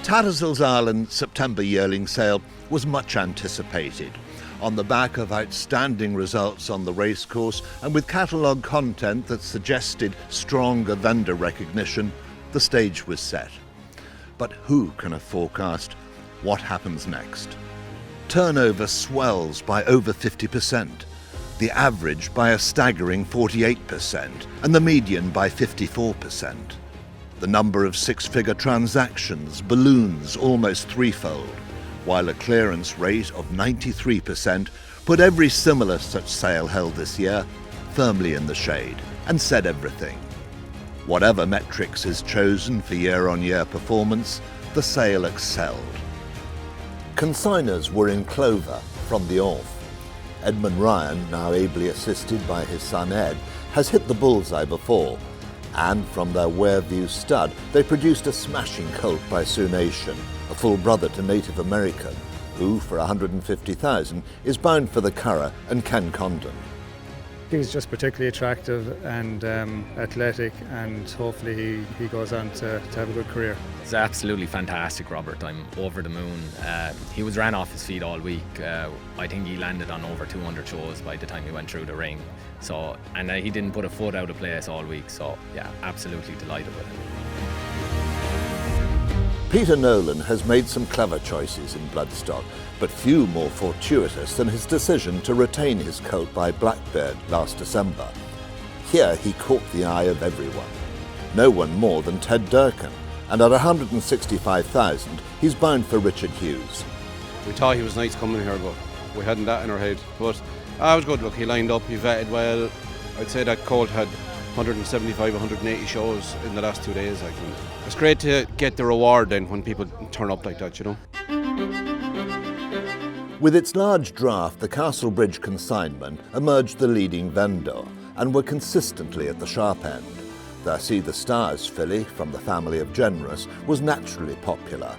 Tattersalls Ireland September Yearling Sale was much anticipated. On the back of outstanding results on the racecourse and with catalogue content that suggested stronger vendor recognition, the stage was set. But who can have forecast what happens next? Turnover swells by over 50%, the average by a staggering 48%, and the median by 54%. The number of six-figure transactions balloons almost threefold, while a clearance rate of 93% put every similar such sale held this year firmly in the shade and said everything. Whatever metrics is chosen for year-on-year performance, the sale excelled. Consigners were in clover from the off. Edmund Ryan, now ably assisted by his son Ed, has hit the bullseye before, and from their Wareview stud they produced a smashing colt by Sioux Nation, a full brother to Native American, who for 150,000 is bound for the Curragh and Ken Condon. He was just particularly attractive and athletic, and hopefully he goes on to have a good career. It's absolutely fantastic, Robert. I'm over the moon. He was ran off his feet all week. I think he landed on over 200 shows by the time he went through the ring. And he didn't put a foot out of place all week. So yeah, absolutely delighted with him. Peter Nolan has made some clever choices in bloodstock, but few more fortuitous than his decision to retain his colt by Blackbeard last December. Here he caught the eye of everyone. No one more than Ted Durkin, and at 165,000 he's bound for Richard Hughes. We thought he was nice coming here, but we hadn't that in our head. But it was good. Look, he lined up, he vetted well. I'd say that colt had 175, 180 shows in the last 2 days. I think it's great to get the reward then when people turn up like that, you know. With its large draft, the Castlebridge consignment emerged the leading vendor and were consistently at the sharp end. Their See the Stars filly, from the family of Generous, was naturally popular.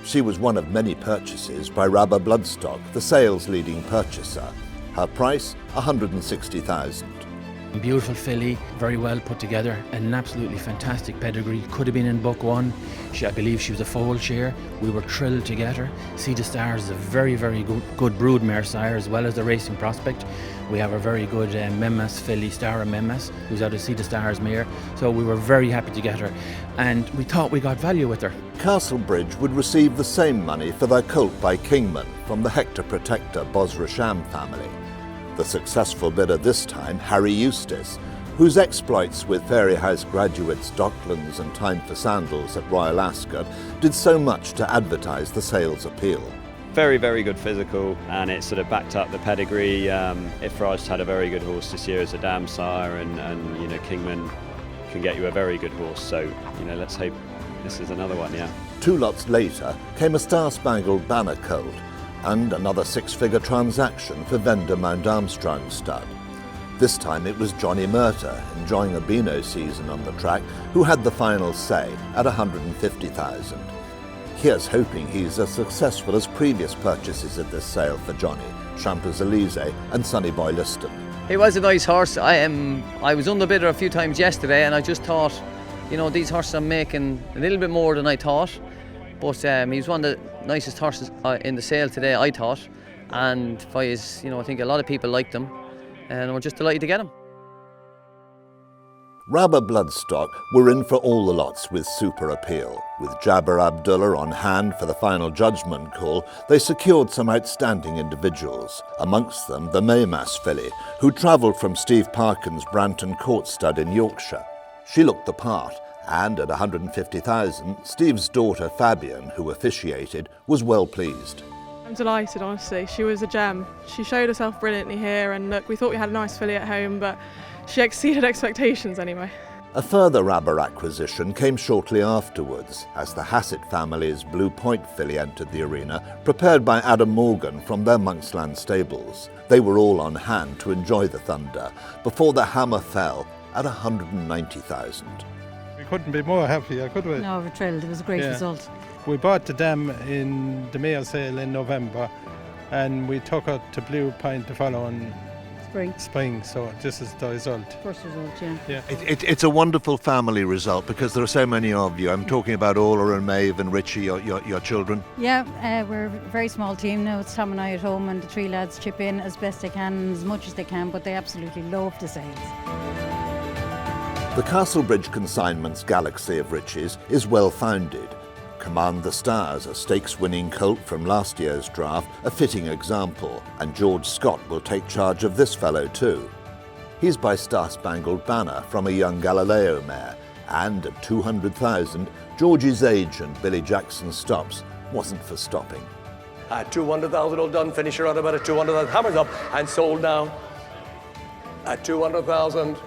She was one of many purchases by Rabba Bloodstock, the sales leading purchaser. Her price, 160,000. Beautiful filly, very well put together, and an absolutely fantastic pedigree. Could have been in book one. I believe she was a foal share. We were thrilled to get her. See the Stars is a very, very good broodmare sire, as well as the racing prospect. We have a very good Memmas filly, Star Memmas, who's out of See the Stars mare. So we were very happy to get her, and we thought we got value with her. Castlebridge would receive the same money for their colt by Kingman from the Hector Protector Bosrasham family. The successful bidder this time, Harry Eustace, whose exploits with Fairyhouse graduates Docklands and Time for Sandals at Royal Ascot did so much to advertise the sales appeal. Very, very good physical, and it sort of backed up the pedigree. Ifraj's had a very good horse this year as a dam sire, and you know, Kingman can get you a very good horse, so you know, let's hope this is another one, yeah. 2 lots later came a Star-Spangled Banner colt, and another six-figure transaction for vendor Mount Armstrong stud. This time it was Johnny Murter, enjoying a Beano season on the track, who had the final say at 150,000. Here's hoping he's as successful as previous purchases at this sale for Johnny, Champs-Élysées and Sonny Boy Liston. He was a nice horse. I was underbidder a few times yesterday, and I just thought, you know, these horses are making a little bit more than I thought. But he was one of the nicest horses in the sale today, I thought. And I think a lot of people liked him, and we're just delighted to get him. Rabba Bloodstock were in for all the lots with super appeal. With Jabber Abdullah on hand for the final judgment call, they secured some outstanding individuals, amongst them the Maymas filly, who travelled from Steve Parkin's Branton Court stud in Yorkshire. She looked the part, and at 150,000, Steve's daughter Fabian, who officiated, was well pleased. I'm delighted, honestly. She was a gem. She showed herself brilliantly here, and look, we thought we had a nice filly at home, but she exceeded expectations anyway. A further Rabba acquisition came shortly afterwards, as the Hassett family's Blue Point filly entered the arena, prepared by Adam Morgan from their Monksland stables. They were all on hand to enjoy the thunder, before the hammer fell at 190,000. We couldn't be more happy, could we? No, we're thrilled. It was a great result. We bought the dam in the Mayo sale in November, and we took her to Blue Point the following Spring, so this is the result. First result, yeah. It's a wonderful family result because there are so many of you. I'm talking about Orla and Maeve and Richie, your children. Yeah, we're a very small team now. It's Tom and I at home, and the three lads chip in as best they can, as much as they can, but they absolutely love the sales. The Castlebridge Consignments Galaxy of Riches is well founded. Command the Stars, a stakes-winning colt from last year's draft, a fitting example, and George Scott will take charge of this fellow too. He's by Star Spangled Banner from a young Galileo mare, and at 200,000, George's agent Billy Jackson Stops wasn't for stopping. At 200,000 all done, finisher on about at 200,000, hammers up and sold now. At 200,000.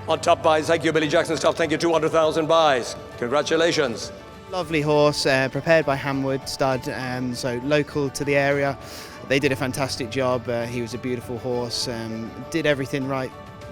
On top buys, thank you Billy Jackson Stops, thank you, 200,000 buys. Congratulations. Lovely horse, prepared by Hamwood stud, so local to the area. They did a fantastic job. He was a beautiful horse, did everything right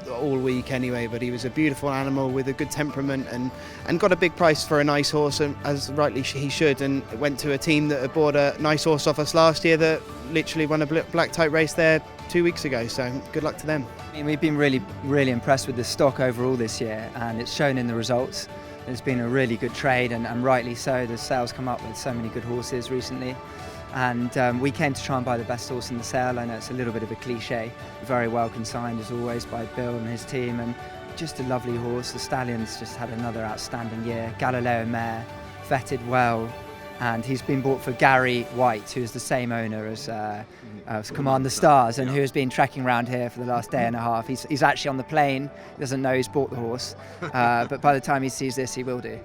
all week anyway, but he was a beautiful animal with a good temperament and got a big price for a nice horse, as rightly he should, and went to a team that had bought a nice horse off us last year that literally won a black type race there 2 weeks ago, so good luck to them. I mean, we've been really impressed with the stock overall this year, and it's shown in the results. It's been a really good trade, and rightly so. The sales come up with so many good horses recently, and we came to try and buy the best horse in the sale. I know it's a little bit of a cliche. Very well consigned as always by Bill and his team, and just a lovely horse. The Stallion's just had another outstanding year. Galileo mare, vetted well, and he's been bought for Gary White, who is the same owner as Command the Stars, and who has been trekking around here for the last day and a half. He's actually on the plane. He doesn't know he's bought the horse, but by the time he sees this, he will do.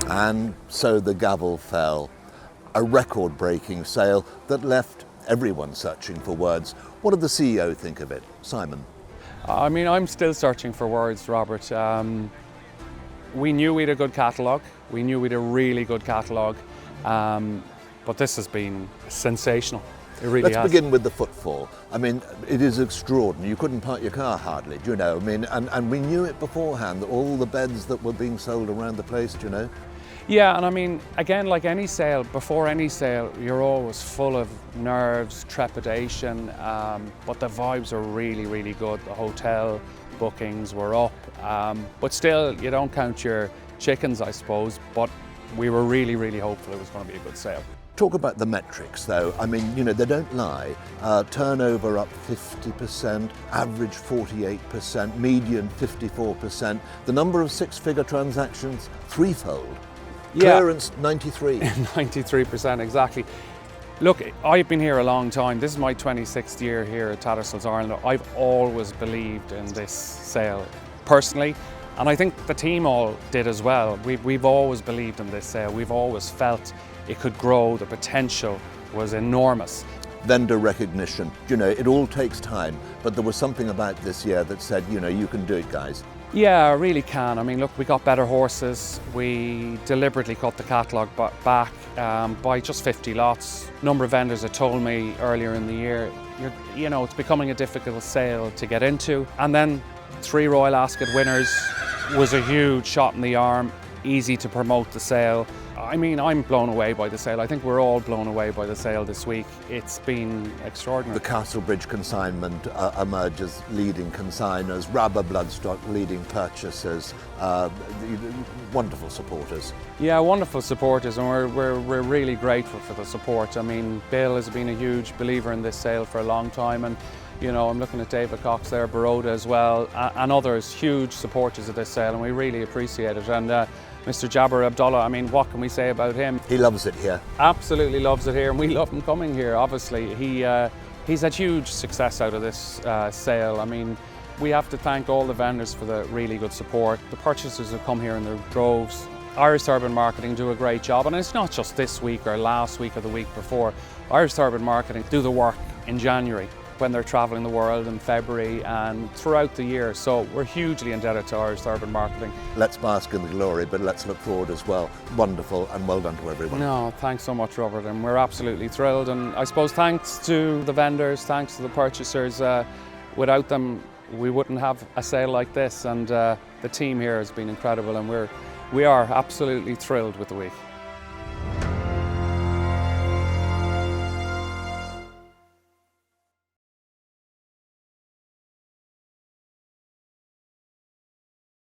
And so the gavel fell. A record-breaking sale that left everyone searching for words. What did the CEO think of it? Simon? I mean, I'm still searching for words, Robert. We knew we had a good catalogue. We knew we had a really good catalogue. But this has been sensational. It really has. Let's begin with the footfall. I mean, it is extraordinary. You couldn't park your car hardly, do you know? I mean, and we knew it beforehand, that all the beds that were being sold around the place, do you know? Yeah, and I mean, again, like any sale, before any sale, you're always full of nerves, trepidation, but the vibes are really, really good. The hotel bookings were up, but still, you don't count your chickens, I suppose, but we were really, really hopeful it was going to be a good sale. Talk about the metrics though. I mean, you know, they don't lie. Turnover up 50%, average 48%, median 54%. The number of six-figure transactions, threefold. Clearance, 93. 93%, exactly. Look, I've been here a long time. This is my 26th year here at Tattersalls Ireland. I've always believed in this sale, personally, and I think the team all did as well. We've always believed in this sale. We've always felt it could grow. The potential was enormous. Vendor recognition. You know, it all takes time, but there was something about this year that said, you know, you can do it, guys. Yeah, I really can. I mean, look, we got better horses. We deliberately cut the catalogue back by just 50 lots. A number of vendors had told me earlier in the year, you know, it's becoming a difficult sale to get into. And then 3 Royal Ascot winners was a huge shot in the arm, easy to promote the sale. I mean, I'm blown away by the sale. I think we're all blown away by the sale this week. It's been extraordinary. The Castlebridge consignment emerges leading consigners, Rabba Bloodstock leading purchasers, wonderful supporters. Yeah, wonderful supporters, and we're really grateful for the support. I mean, Bill has been a huge believer in this sale for a long time, and you know, I'm looking at David Cox there, Baroda as well, and others, huge supporters of this sale, and we really appreciate it. And Mr. Jabber Abdullah, I mean, what can we say about him? He loves it here. Absolutely loves it here, and we love him coming here, obviously. He's had huge success out of this sale. I mean, we have to thank all the vendors for the really good support. The purchasers have come here in their droves. Irish Urban Marketing do a great job, and it's not just this week or last week or the week before. Irish Urban Marketing do the work in January, when they're travelling the world in February and throughout the year. So we're hugely indebted to Irish Urban Marketing. Let's bask in the glory, but let's look forward as well. Wonderful, and well done to everyone. No, thanks so much, Robert, and we're absolutely thrilled. And I suppose thanks to the vendors, thanks to the purchasers. Without them, we wouldn't have a sale like this, and the team here has been incredible, and we are absolutely thrilled with the week.